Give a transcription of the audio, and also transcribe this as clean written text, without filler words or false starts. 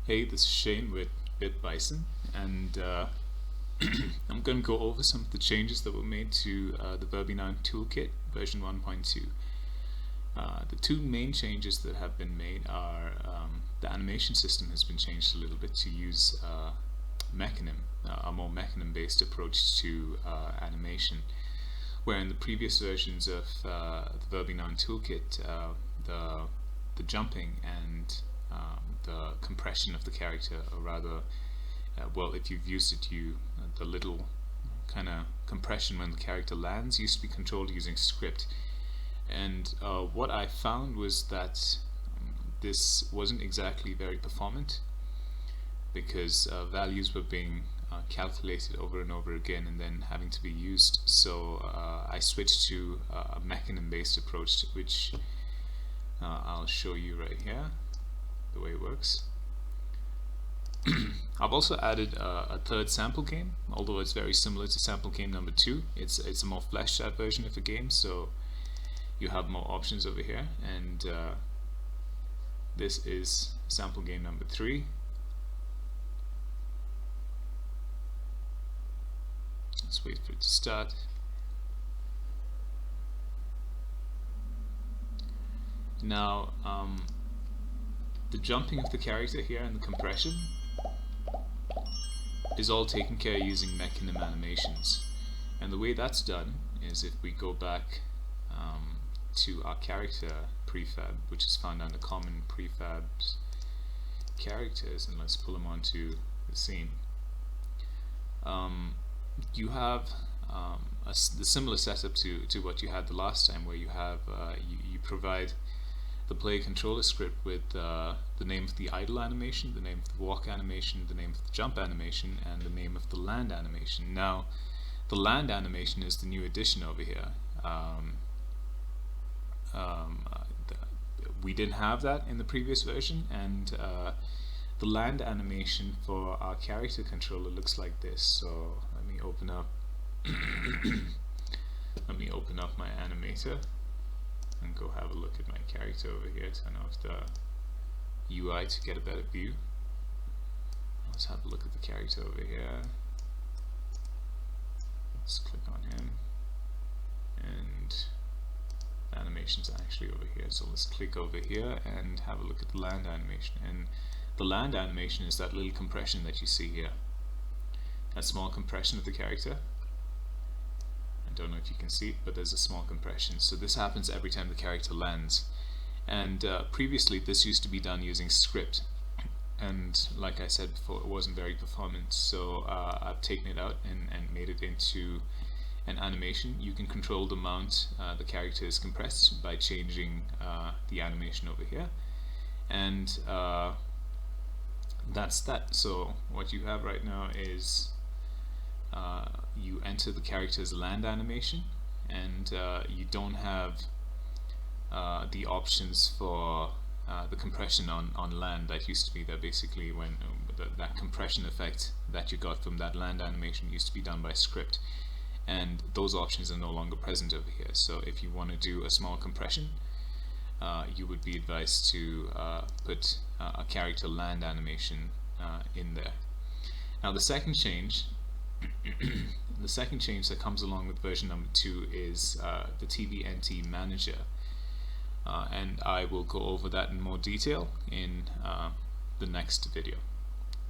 Hey, this is Shane with Bison, and I'm going to go over some of the changes that were made to the Verby Noun Toolkit version 1.2. The two main changes that have been made are the animation system has been changed a little bit to use a more mechanism-based approach to animation, where in the previous versions of the Verby Noun Toolkit, the jumping and the compression of the character, or rather, well, if you've used it, the little kind of compression when the character lands used to be controlled using script. And what I found was that this wasn't exactly very performant, because values were being calculated over and over again and then having to be used. So I switched to a mechanism-based approach, which I'll show you right here the way it works. I've also added a third sample game, although it's very similar to sample game number 2. It's a more fleshed out version of the game, so you have more options over here. And this is sample game number 3. Let's wait for it to start. Now, the jumping of the character here and the compression is all taken care of using mechanism animations. And the way that's done is if we go back to our character prefab, which is found under common prefabs characters, and let's pull them onto the scene. You have the similar setup to what you had the last time, where you have you provide the player controller script with the name of the idle animation, the name of the walk animation, the name of the jump animation, and the name of the land animation. Now, the land animation is the new addition over here. We didn't have that in the previous version, and the land animation for our character controller looks like this. So let me open up my animator and go have a look at my character over here. Turn off the UI to get a better view. Let's have a look at the character over here. Let's click on him, and the animation's actually over here. So let's click over here and have a look at the land animation. And the land animation is that little compression that you see here. That small compression of the character. I don't know if you can see it, but there's a small compression. So this happens every time the character lands. And previously this used to be done using script, and like I said before, it wasn't very performant. So I've taken it out and made it into an animation. You can control the amount the character is compressed by changing the animation over here, and that's that. So what you have right now is you enter the character's land animation, and you don't have the options for the compression on land that used to be there. Basically, when that compression effect that you got from that land animation used to be done by script, and those options are no longer present over here. So if you want to do a small compression, you would be advised to put a character land animation in there. Now the second change that comes along with version number 2 is the TVNT manager, and I will go over that in more detail in the next video.